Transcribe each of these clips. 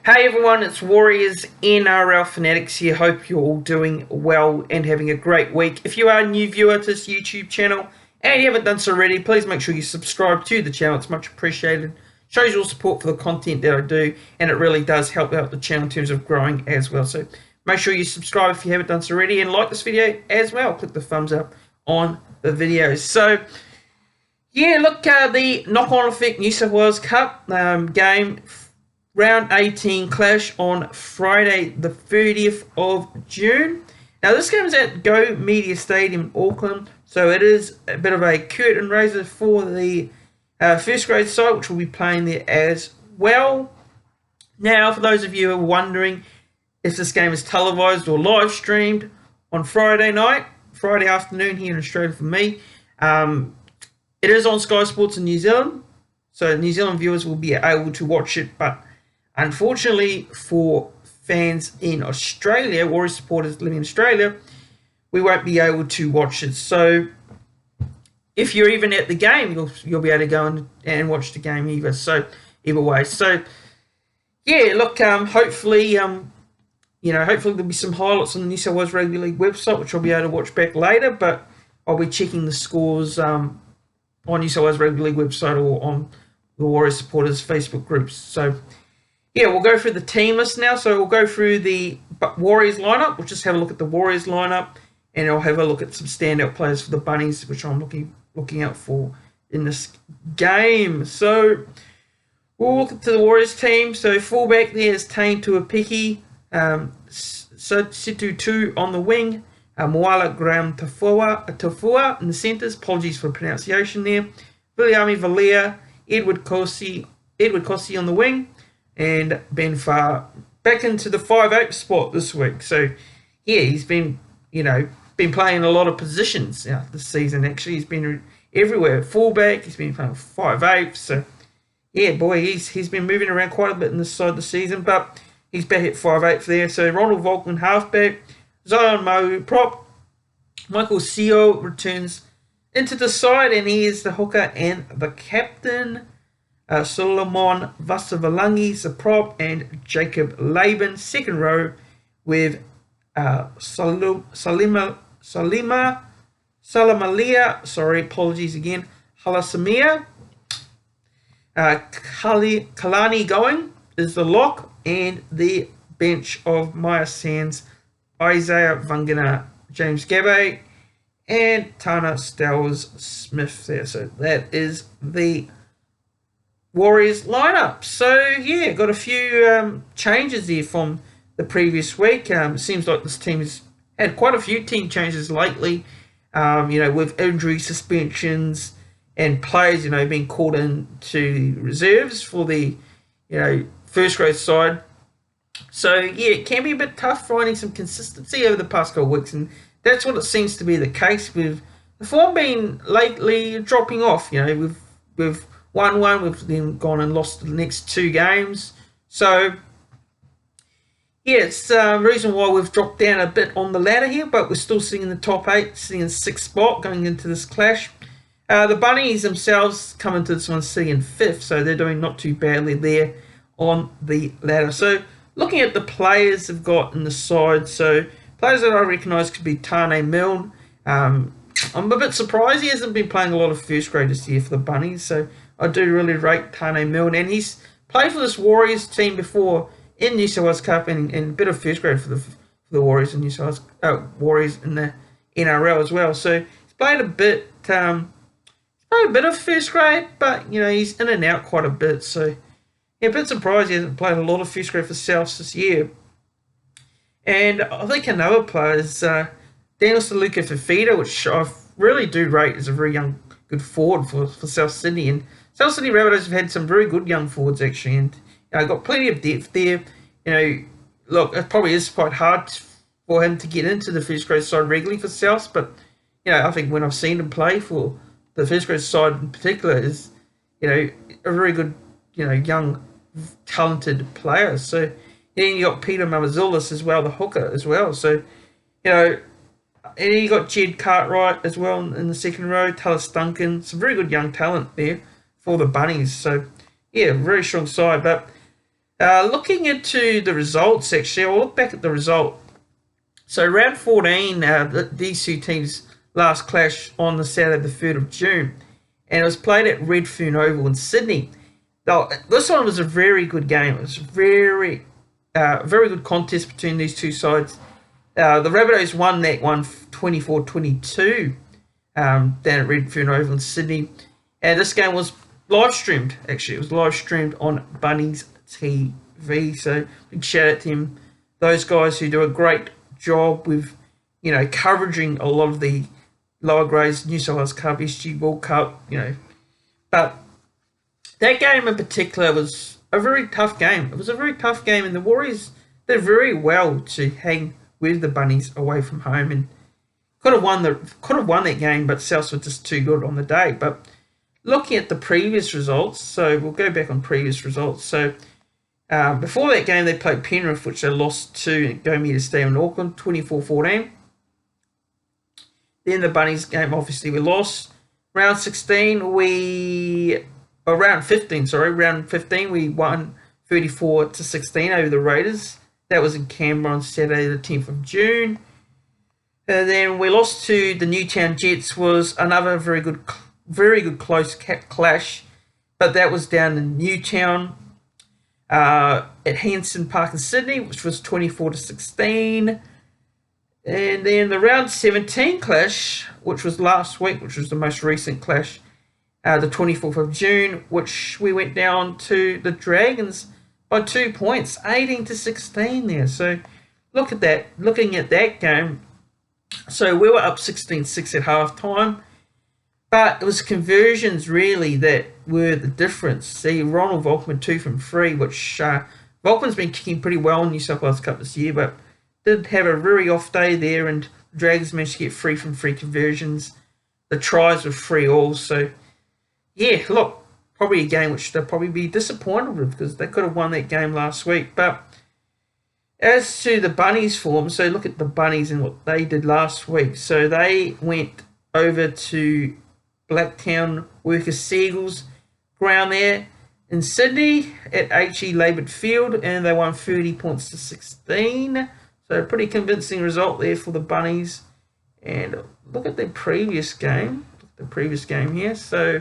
Hey everyone, it's Warriors NRL Fanatics here. Hope you're all doing well and having a great week. If you are a new viewer to this YouTube channel and you haven't done so already, please make sure you subscribe to the channel. It's much appreciated. Shows your support for the content that I do, and it really does help out the channel in terms of growing as well. So make sure you subscribe if you haven't done so already, and like this video as well. Click the thumbs up on the videos. So yeah, look, the knock-on effect New South Wales Cup game. Round 18 clash on Friday, the 30th of June. Now, this game is at Go Media Stadium in Auckland, so it is a bit of a curtain raiser for the first grade side, which will be playing there as well. Now, for those of you who are wondering if this game is televised or live streamed on Friday night, Friday afternoon here in Australia for me, it is on Sky Sports in New Zealand, so New Zealand viewers will be able to watch it, but unfortunately for fans in Australia, Warriors supporters living in Australia, we won't be able to watch it. So if you're even at the game, you'll be able to go and watch the game either way. So yeah, look, hopefully there'll be some highlights on the New South Wales Rugby League website, which I'll be able to watch back later. But I'll be checking the scores on New South Wales Rugby League website or on the Warriors supporters Facebook groups. So yeah, we'll go through the team list now. So we'll go through the Warriors lineup. We'll just have a look at the Warriors lineup, and I'll have a look at some standout players for the Bunnies, which I'm looking out for in this game. So we'll look at the Warriors team. So fullback there is Tane Tuapiki, Situ 2 on the wing, Moala Graham Tafua in the centres. Apologies for the pronunciation there. Viliami Valia, Edward Kossi on the wing, and Ben Farr back into the 5'8" spot this week. So yeah, he's been playing a lot of positions this season. Actually, he's been everywhere. Fullback, he's been playing 5'8". So yeah, boy, he's been moving around quite a bit in this side of the season, but he's back at 5'8" there. So Ronald Volkman halfback, Zion Mahu prop, Michael Seo returns into the side, and he is the hooker and the captain. Solomon Vasavalangi's the prop, and Jacob Laban second row with Salamalia, sorry, apologies again, Halasamia, Kalani Going is the lock, and the bench of Maya Sands, Isaiah Vangana, James Gabay, and Tana Stowers Smith there. So that is the Warriors lineup. So yeah, got a few changes there from the previous week. It seems like this team has had quite a few team changes lately, with injury suspensions and players being called in to reserves for the first grade side. So yeah, it can be a bit tough finding some consistency over the past couple of weeks, and that's what it seems to be the case with the form being lately dropping off. We've 1-1, we've then gone and lost the next two games. So yeah, it's the reason why we've dropped down a bit on the ladder here, but we're still sitting in the top 8, sitting in 6th spot going into this clash. The Bunnies themselves come into this one sitting in 5th, so they're doing not too badly there on the ladder. So looking at the players they've got in the side, so players that I recognise could be Tane Milne. I'm a bit surprised he hasn't been playing a lot of first grade this year for the Bunnies, so I do really rate Tane Milne, and he's played for this Warriors team before in New South Wales Cup and a bit of first grade for the Warriors in New South Wales, Warriors in the NRL as well. So he's played a bit of first grade, but he's in and out quite a bit. So yeah, a bit surprised he hasn't played a lot of first grade for Souths this year. And I think another player is Daniel Saluka Fafita, which I really do rate as a very young, good forward for South Sydney. And South Sydney Rabbitohs have had some very good young forwards actually, and got plenty of depth there. Look, it probably is quite hard for him to get into the first grade side regularly for South, but I think when I've seen him play for the first grade side in particular, is a very good young talented player. So then you got Peter Mamazoulis as well, the hooker as well. So and then you got Jed Cartwright as well in the second row, Tallis Duncan, some very good young talent there for the Bunnies. So yeah, very strong side. But Looking into the results, actually, I'll look back at the result. So round 14, these two teams last clashed on the Saturday the 3rd of June, and it was played at Redfern Oval in Sydney. Now, this one was a very good game. It was very good contest between these two sides. The Rabbitohs won that one 24-22 down at Redfern Oval in Sydney. And this game was live streamed, actually. It was live streamed on Bunnies TV. So big shout out to them, those guys who do a great job with, covering a lot of the lower grades, New South Wales Cup, SG World Cup, But that game in particular was a very tough game. It was a very tough game, and the Warriors did very well to hang with the Bunnies away from home, and could have won that game, but Souths were just too good on the day. But looking at the previous results, so we'll go back on previous results. So before that game, they played Penrith, which they lost to Go Media Stadium in Auckland, 24-14. Then the Bunnies game, obviously, we lost. Round 15, we won 34-16 over the Raiders. That was in Canberra on Saturday, the 10th of June. And then we lost to the Newtown Jets, was another very good close clash, but that was down in Newtown at Hanson Park in Sydney, which was 24-16. And then the round 17 clash, which was last week, which was the most recent clash, the 24th of June, which we went down to the Dragons by 2 points, 18-16 there. So looking at that game, so we were up 16-6 at half time, but it was conversions really that were the difference. See, Ronald Volkman 2 from 3, which Volkman's been kicking pretty well in New South Wales Cup this year, but did have a very off day there, and the Dragons managed to get 3 from 3 conversions. The tries were 3 all, so yeah, look, probably a game which they'll probably be disappointed with, because they could have won that game last week. But as to the Bunnies form, so look at the Bunnies and what they did last week. So they went over to Blacktown Workers Seagulls ground there in Sydney at HE Labor Field, and they won 30-16. So a pretty convincing result there for the Bunnies. And look at their previous game. Here. So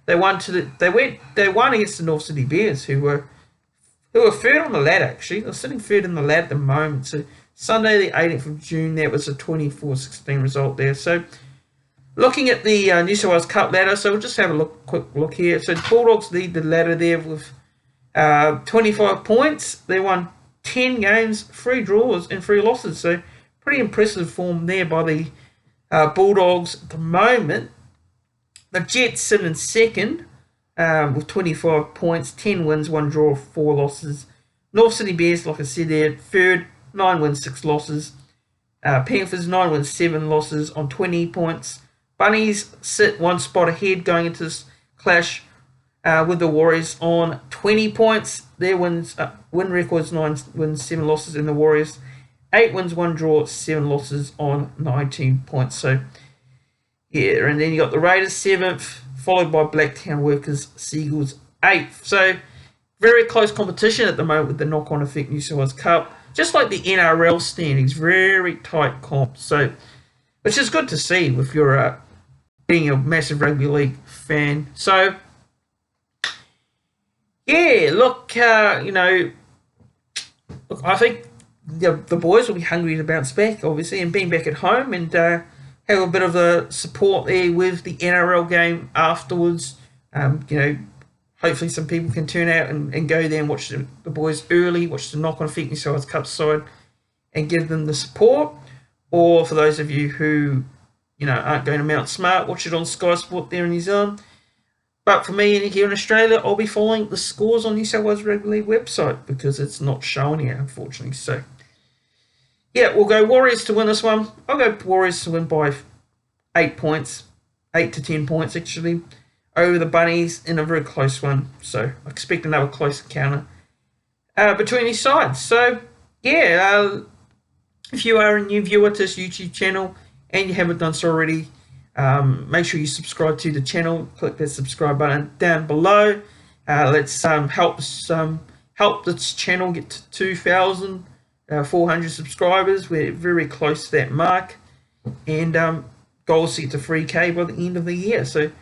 they won against the North Sydney Bears, who were third on the ladder, actually. They're sitting third in the ladder at the moment. So Sunday the 18th of June, that was a 24-16 result there. So looking at the New South Wales Cup ladder, so we'll just have a quick look here. So the Bulldogs lead the ladder there with 25 points. They won 10 games, 3 draws and 3 losses. So pretty impressive form there by the Bulldogs at the moment. The Jets sit in second with 25 points, 10 wins, 1 draw, 4 losses. North Sydney Bears, like I said there, third, 9 wins, 6 losses. Panthers, 9 wins, 7 losses on 20 points. Bunnies sit 1 spot ahead going into this clash with the Warriors on 20 points. Their win records 9 wins, 7 losses, and the Warriors 8 wins, 1 draw, 7 losses on 19 points. So yeah, and then you got the Raiders 7th, followed by Blacktown Workers Seagulls 8th. So very close competition at the moment with the knock-on effect New South Wales Cup. Just like the NRL standings, very tight comp. So, which is good to see if you're being a massive rugby league fan. So yeah, look, I think the boys will be hungry to bounce back, obviously, and being back at home and have a bit of the support there with the NRL game afterwards. Hopefully some people can turn out and go there and watch the boys early, watch the knock-on effect New South Wales Cup side, and give them the support. Or for those of you who, aren't going to Mount Smart, watch it on Sky Sport there in New Zealand. But for me here in Australia, I'll be following the scores on New South Wales Rugby League website because it's not showing here, unfortunately. So, yeah, we'll go Warriors to win this one. I'll go Warriors to win by 8 points, 8 to 10 points actually, over the Bunnies in a very close one. So I expect another close encounter between these sides. So, yeah, if you are a new viewer to this YouTube channel and you haven't done so already, make sure you subscribe to the channel. Click that subscribe button down below. Let's help help this channel get to 2,400 subscribers. We're very close to that mark, and goal is to get to 3K by the end of the year. So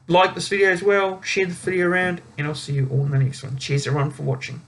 like this video as well, share the video around, and I'll see you all in the next one. Cheers everyone for watching.